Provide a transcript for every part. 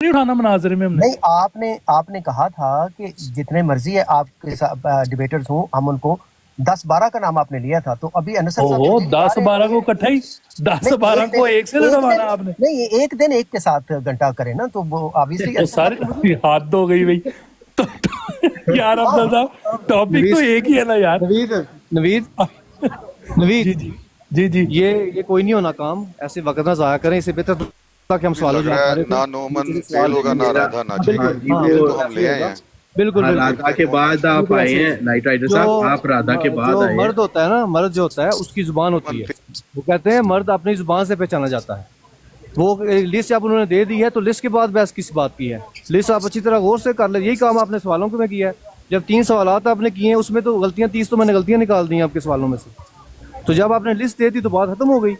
نہیں اٹھانا مناظرے میں ہم نے. نہیں آپ نے کہا تھا کہ جتنے مرضی ہے آپ کے ڈیبیٹرز ہوں ہم ان کو 10-12 کا نام آپ نے لیا تھا. تو ابھی انصر صاحب 10-12 کو اکٹھا ہی 10-12 کو ایک سے لڑوانا آپ نے. نہیں ایک دن ایک کے ساتھ گھنٹہ کرے نا تو وہ آبویسلی سارے ہاتھ ہو گئی بھائی یار. افضل صاحب ٹاپک تو ایک ہی ہے نا یار. نوید جی جی یہ کوئی نہیں ہونا کام. ایسے وقت نہ ضائع کریں. اسے بہتر تاکہ ہم سوالوں جواب کریں. نہ نومن فیل ہوگا نہ رادھا نہ چاہیے تو ہم لے آئے ہیں. بالکل رادھا کے بعد آپ آئے ہیں نائٹ رائڈر صاحب. آپ رادھا کے بعد آئے ہیں. مرد ہوتا ہے نا, مرد جو ہوتا ہے اس کی زبان ہوتی ہے. وہ کہتے ہیں مرد اپنی زبان سے پہچانا جاتا ہے. وہ لسٹ آپ انہوں نے دے دی ہے تو لسٹ کے بعد بحث کس بات کی ہے. لسٹ آپ اچھی طرح غور سے کر لیں. یہی کام آپ نے سوالوں میں کیا ہے. جب 3 سوالات آپ نے کیے ہیں اس میں تو غلطیاں 30 تو میں نے غلطیاں نکال دی ہیں آپ کے سوالوں میں سے. تو جب آپ نے لسٹ دے دی تو بات ختم ہو گئی.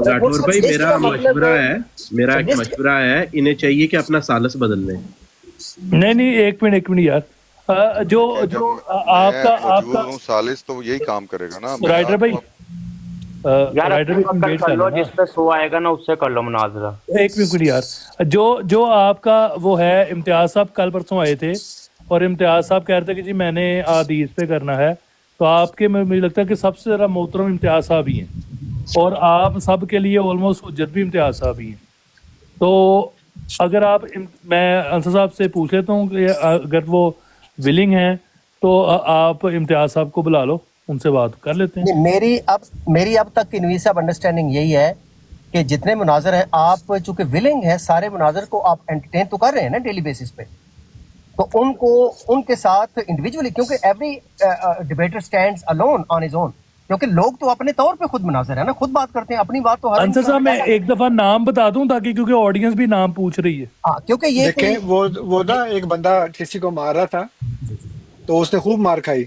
راٹھور بھائی میرا ایک مشورہ ہے انہیں چاہیے کہ اپنا سالس بدل لیں. نہیں ایک منٹ یار. جو آپ کا سالس تو یہی کام کرے گا نا رائٹر بھائی. رائٹر بھائی کر لو جس پہ 100 آئے گا نا اس سے کر لو مناظرہ. ایک منٹ یار. جو آپ کا وہ ہے امتیاز صاحب کل پرسوں آئے تھے اور امتیاز صاحب کہہ رہے تھے کہ جی میں نے حدیث پہ کرنا ہے. تو آپ کے مجھے لگتا ہے کہ سب سے زیادہ محترم امتیاز صاحب ہی ہیں اور آپ سب کے لیے آلموسٹ حجت بھی امتیاز صاحب ہی ہیں. تو اگر آپ میں انصر صاحب سے پوچھ لیتا ہوں کہ اگر وہ ولنگ ہیں تو آپ امتیاز صاحب کو بلا لو, ان سے بات کر لیتے ہیں. میری اب تک کی نوید صاحب انڈرسٹینڈنگ یہی ہے کہ جتنے مناظر ہیں آپ چونکہ ولنگ ہیں سارے مناظر کو آپ انٹرٹین تو کر رہے ہیں نا ڈیلی بیسس پہ. تو ان کے ساتھ انڈیویجولی کیونکہ every debater stands alone on his own. کیونکہ لوگ تو اپنے طور پہ خود مناظر ہیں نا, خود بات کرتے ہیں اپنی بات تو ہر انصر صاحب میں ایک دفعہ نام بتا دوں تاکہ کیونکہ آڈینس بھی نام پوچھ رہی ہے. ہاں کیونکہ یہ دیکھیں وہ نا ایک بندہ کسی کو مار رہا تھا تو اس نے خوب مار کھائی.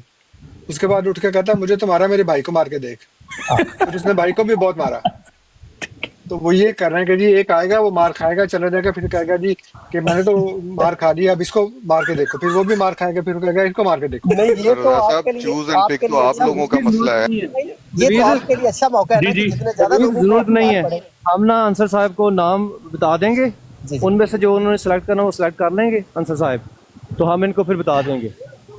اس کے بعد اٹھ کے کہتا مجھے تو مارا میرے بھائی کو مار کے دیکھ. پھر اس نے بھائی کو بھی بہت مارا. تو وہ یہ کر رہے ہیں کہ جی ایک آئے گا وہ مار کھائے گا چلا جائے گا پھر کہے گا جی کہ میں نے تو مار کھا لیا اب اس کو مار کے دیکھو. پھر وہ بھی مار کھائے گا پھر کہے گا اس کو مار کے دیکھو. چوز اینڈ پک تو آپ لوگوں کا مسئلہ ہے. یہ تو آپ کے لیے اچھا موقع ہے کہ جتنے زیادہ لوگوں ضرورت نہیں ہے. ہم نا انصر صاحب کو نام بتا دیں گے, ان میں سے جو انہوں نے سلیکٹ کرنا وہ سلیکٹ کر لیں گے انصر صاحب, تو ہم ان کو پھر بتا دیں گے.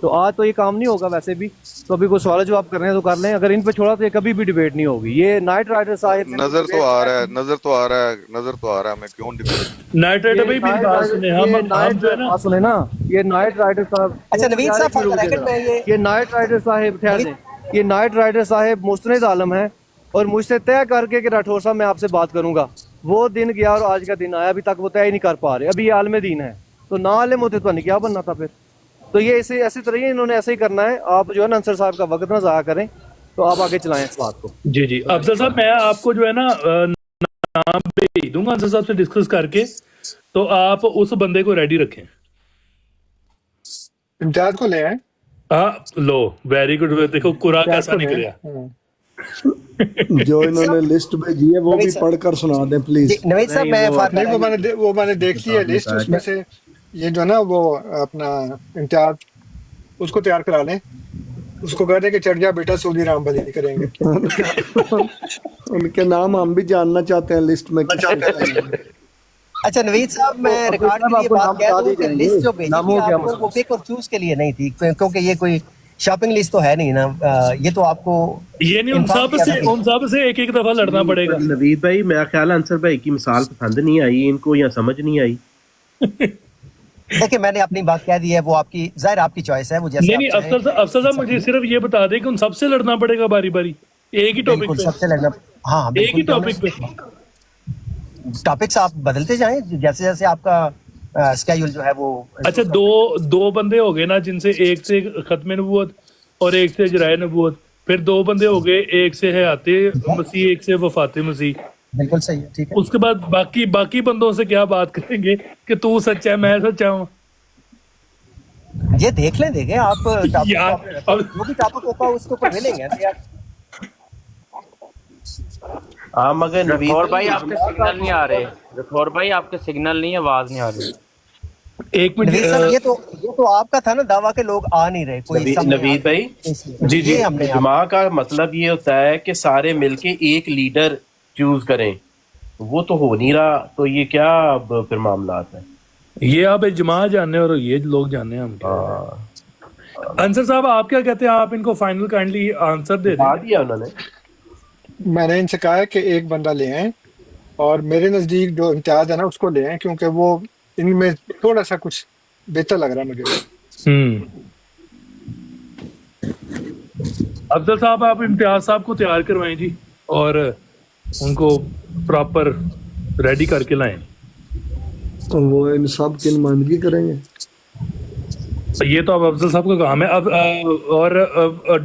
تو آج تو یہ کام نہیں ہوگا ویسے بھی, تو ابھی کوئی سوال جواب کر رہے ہیں تو کر لیں. اگر ان پہ چھوڑا تو یہ کبھی بھی ڈیبیٹ نہیں ہوگی. یہ نائٹ رائڈر صاحب نظر تو آ رہا ہے میں کیوں ڈیبیٹ نائٹ رائڈر بھی بات سنیں. ہم جو ہے نا سنیں نا, یہ نائٹ رائڈر صاحب اچھا نوید صاحب یہ نائٹ رائڈر صاحب ٹھہر دیں. یہ نائٹ رائڈر صاحب مستند عالم ہے اور مجھ سے طے کر کے کہ راٹھور صاحب میں آپ سے بات کروں گا. وہ دن گیا اور آج کا دن آیا, ابھی تک وہ طے ہی نہیں کر پا رہے. ابھی یہ عالم دین ہے تو نہ عالم ہوتے تو نہیں کیا بننا تھا پھر. تو یہ ایسی طرح ہی انہوں نے ایسے ہی کرنا ہے. آپ جو ہے نا انصر صاحب کا وقت نہ ضائع کریں, تو آپ آگے چلائیں اس بات کو. جی افضل صاحب میں آپ کو جو ہے نا نام بھیج دوں گا انصر صاحب سے ڈسکس کر کے, تو آپ اس بندے کو ریڈی رکھیں. امتیاز کو لے آئیں. ہاں لو ویری گڈ. دیکھو قرآن کیسا نکلیا. جو انہوں نے لسٹ بھیجی ہے وہ بھی پڑھ کر سنا دیں پلیز. نوید صاحب وہ میں نے دیکھ لی ہے لسٹ. اس میں سے یہ جو نا وہ اپنا امتیاز اس کو تیار کرا لیں. اس کو کہہ دیں کہ چڑھ جا بیٹا سعودی رام بلی کریں گے. ان کے نام ہم بھی جاننا چاہتے ہیں لسٹ میں. اچھا نوید صاحب میں ریکارڈ کے لیے بات کہہ دوں کہ لسٹ جو بھیجی تھی آپ کو وہ پک اور چوز کے لیے نہیں تھی, کیونکہ یہ کوئی شاپنگ لسٹ تو ہے نہیں نا. یہ تو آپ کو یہ نہیں ان سب سے ایک دفعہ لڑنا پڑے گا. نوید بھائی میرا خیال ہے انصر بھائی کی مثال پسند نہیں آئی ان کو یا سمجھ نہیں آئی. دیکھیں میں نے اپنی بات کہہ دی ہے, وہ آپ کی ظاہر آپ کی چوائس ہے. وہ جیسے نہیں افسر صاحب مجھے صرف یہ بتا دیں کہ ان سب سے لڑنا پڑے گا باری باری ایک ہی ٹاپک پہ. سب سے لڑنا, ہاں ایک ہی ٹاپک پہ. ٹاپکس آپ بدلتے جائیں جیسے جیسے آپ کا اسکیڈول جو ہے وہ. اچھا دو بندے ہو گئے نا جن سے ایک سے ختم نبوت اور ایک سے اجرائے نبوت. پھر 2 بندے ہو گئے, ایک سے حیات مسیح ایک سے وفات مسیح. بالکل صحیح ہے, ٹھیک ہے. اس کے بعد باقی بندوں سے کیا بات کریں گے کہ تو سچا ہے میں سچا ہوں. یہ دیکھ لیں آپ جو بھی ٹاپک ہوگا اس کے اوپر ملیں گے یار. مگر رٹھور بھائی آپ کے سگنل نہیں آ رہے. رٹھور بھائی آپ کے سگنل نہیں, آواز نہیں آ رہی. ایک منٹ. یہ تو آپ کا تھا نا دعویٰ کہ لوگ آ نہیں رہے. کوئی نوید بھائی جی اجماع کا مطلب یہ ہوتا ہے کہ سارے مل کے ایک لیڈر چوز کریں. وہ تو ہو نہیں رہا, تو یہ کیا اب پھر معاملات ہیں؟ یہ آپ اجماع جاننے اور یہ لوگ جاننے ہیں ہم کیا. انصر صاحب آپ کیا کہتے ہیں؟ آپ ان کو فائنل کائنڈلی آنسر دے دیں. بتا دیا انہوں نے. میں نے ان سے کہا ہے کہ ایک بندہ لے آئیں اور میرے نزدیک جو امتیاز ہے نا اس کو لے آئیں, کیونکہ وہ ان میں تھوڑا سا کچھ بہتر لگ رہا ہے مجھے. افضل صاحب آپ امتیاز صاحب کو تیار کروائیں جی, اور ان کو پراپر ریڈی کر کے لائیں. تو وہ ان سب کی نمائندگی کریں گے. یہ تو اب افضل صاحب کا کام ہے. اب اور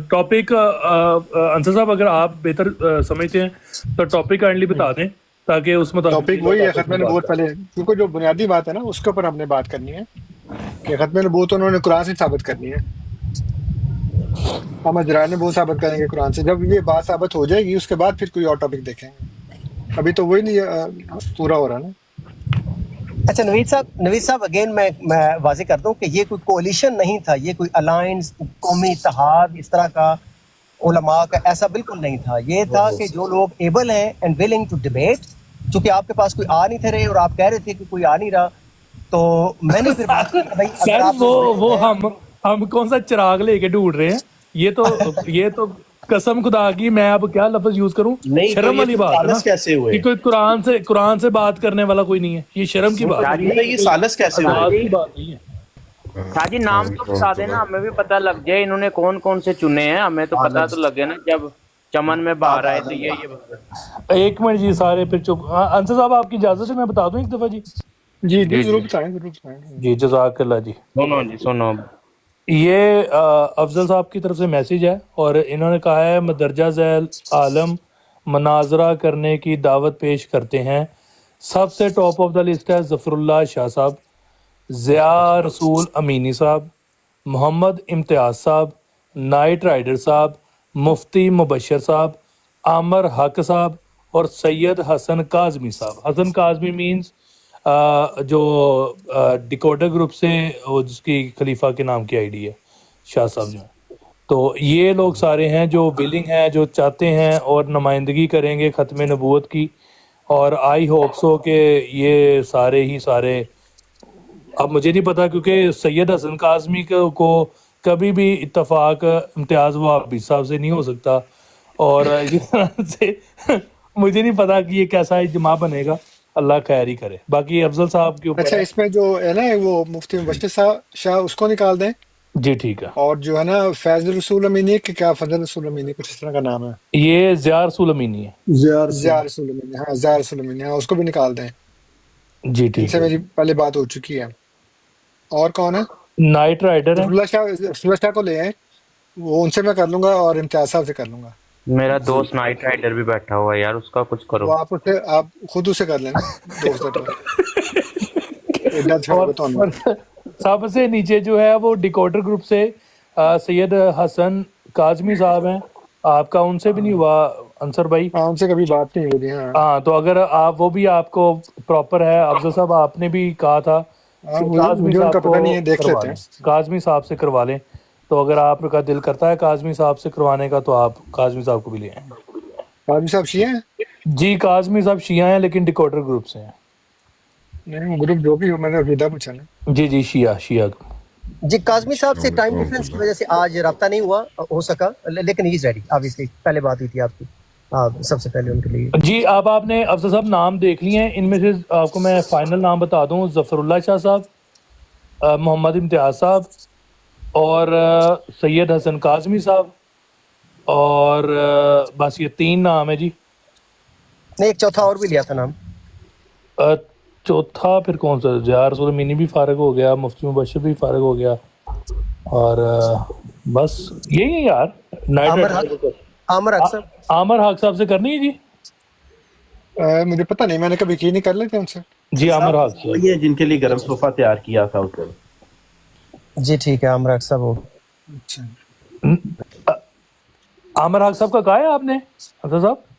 ٹاپک انصر صاحب اگر آپ بہتر سمجھتے ہیں تو ٹاپک کائنڈلی بتا دیں تاکہ اس میں ٹاپک وہی ہے ختم نبوت. پہلے کیونکہ جو بنیادی بات ہے نا اس کے اوپر ہم نے بات کرنی ہے کہ ختم نبوت انہوں نے قرآن سے ثابت کرنی ہے. ہم اجرائے نبوت ثابت کریں گے قرآن سے. جب یہ بات ثابت ہو جائے گی اس کے بعد پھر کوئی اور ٹاپک دیکھیں گے. ابھی تو وہی نہیں پورا ہو رہا نا. اچھا نوید صاحب اگین میں واضح کر دوں کہ یہ کوئی کولیشن نہیں تھا, یہ کوئی الائنس, قومی اتحاد اس طرح کا علماء کا ایسا بالکل نہیں تھا. یہ تھا کہ جو لوگ ایبل ہیں اینڈ ولنگ ٹو ڈیبیٹ, چونکہ آپ کے پاس کوئی آ نہیں تھے رہے اور آپ کہہ رہے تھے کہ کوئی آ نہیں رہا, تو میں نے پھر بات کی کہ بھائی اگر سر آپ وہ ہم کون سا چراغ لے کے ڈھونڈ رہے ہیں؟ یہ تو قسم خدا کی میں اب کیا لفظ یوز کروں, شرم والی بات ہے نا. کیسے ہوئے یہ کوئی قرآن سے بات کرنے والا کوئی نہیں ہے, یہ شرم کی بات ہے. یہ سالس کیسے ہوئے؟ بات کی بات نہیں ہے. شاہ جی نام تو بتا دینا, ہمیں بھی پتہ لگ جائے انہوں نے کون کون سے چنے ہیں, ہمیں تو پتہ تو لگے نا جب چمن میں باہر آئے تو یہ ایک منٹ جی, سارے پھر چپ. انصر صاحب آپ کی اجازت ہے میں بتا دوں ایک دفعہ جی. جی جی ضرور بتائیں, ضرور بتائیں. جی جزاک اللہ جی. سنو یہ افضل صاحب کی طرف سے میسیج ہے اور انہوں نے کہا ہے مدرجہ ذیل عالم مناظرہ کرنے کی دعوت پیش کرتے ہیں. سب سے ٹاپ آف دا لسٹ ہے ظفر اللہ شاہ صاحب, ضیاء رسول امینی صاحب, محمد امتیاز صاحب, نائٹ رائڈر صاحب, مفتی مبشر صاحب, عامر حق صاحب اور سید حسن کاظمی صاحب. حسن کاظمی مینز جو ڈیکوڈر گروپ سے جس کی خلیفہ کے نام کی آئی ڈی ہے شاہ صاحب جو ہیں. تو یہ لوگ سارے ہیں جو ولنگ ہیں, جو چاہتے ہیں اور نمائندگی کریں گے ختم نبوت کی. اور آئی ہوپ سو کہ یہ سارے ہی سارے, اب مجھے نہیں پتا کیونکہ سید حسن کاظمی کو کبھی بھی اتفاق امتیاز وہابی صاحب سے نہیں ہو سکتا, اور اس طرح سے مجھے نہیں پتا کہ یہ کیسا اجماع بنے گا. اللہ خیر ہی کرے. باقی افضل صاحب کے اوپر اچھا اس میں جو ہے نا وہ مفتی مبشر شاہ اس کو نکال دیں. جی ٹھیک ہے. اور جو ہے نا فیض رسول امینی کہ کیا فضل رسول امینی کچھ اس طرح کا نام ہے. یہ ضیاء رسول امینی ہے. ضیاء رسول امینی, ہاں ضیاء رسول امینی, ہاں اس کو بھی نکال دیں. جی ان ٹھیک سے ہے. میری پہلے بات ہو چکی ہے. اور کون ہے؟ نائٹ رائڈر ہے. ظفر اللہ شاہ کو لے آئیں, وہ ان سے میں کر لوں گا اور امتیاز صاحب سے کر لوں گا. میرا دوست نائٹ رائڈر بھی بیٹھا ہوا ہے یار, اس کا کچھ کرو. وہ آپ خود اسے کر لینا دوست ہے تو. اور سب سے نیچے جو ہے وہ ڈیکوڈر گروپ سے سید حسن کاظمی صاحب ہیں. آپ کا ان سے بھی نہیں ہوا انصر بھائی؟ ہاں ان سے کبھی بات نہیں ہوئی. ہاں تو اگر آپ وہ بھی آپ کو پراپر ہے. افضل صاحب آپ نے بھی کہا تھا مجھے ان کا پتہ نہیں ہے, دیکھ لیتے ہیں. کاظمی صاحب سے کروا لیں, تو اگر آپ کا دل کرتا ہے کاظمی صاحب سے کروانے کا تو آپ کاظمی صاحب کو بھی لے آئیں. کاظمی صاحب شیعہ ہیں؟ جی کاظمی صاحب شیعہ ہیں لیکن ڈیکوڈر گروپ سے ہیں. نہیں گروپ جو بھی ہو, میں نے عقیدہ پوچھا نا. جی جی شیعہ. جی کاظمی صاحب سے ٹائم ڈیفرنس کی وجہ سے آج رابطہ نہیں ہو سکا, لیکن ہی از ریڈی آبویسلی. پہلے بات ہوئی تھی آپ کی سب سے پہلے ان کے لیے. جی اب آپ نے افضل صاحب نام دیکھ لیے ہیں, ان میں سے آپ کو میں فائنل نام بتا دوں. ظفر اللہ شاہ صاحب, محمد امتیاز صاحب اور سید حسن کاظمی صاحب, اور بس یہ 3 نام ہے جی. نہیں ایک چوتھا اور بھی لیا تھا نام. چوتھا پھر کون سا؟ ضیاء رسول امینی بھی فارغ ہو گیا, مفتی مبشر بھی فارغ ہو گیا, اور بس یہی ہے یار. عامر حق صاحب. عامر حق صاحب سے کرنی ہے جی. مجھے پتہ نہیں, میں نے کبھی کی نہیں, کر لیتے ان سے. جی عامر حق صاحب یہ جن کے لیے گرم صوفہ تیار کیا تھا اس دن. جی ٹھیک ہے عامر حق صاحب. اچھا عامر حق صاحب کا کہا ہے آپ نے افضل صاحب؟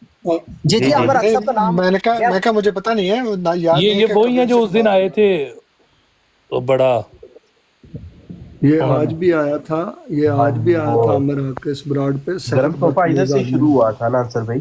جی جی عامر حق صاحب کا نام میں نے کہا مجھے پتہ نہیں ہے, یاد نہیں. یہ وہی ہیں جو اس دن آئے تھے, تو بڑا یہ آج بھی آیا تھا عامر حق اس براڈ پہ. گرم صوفہ ادھر سے شروع ہوا تھا نا انصر بھائی.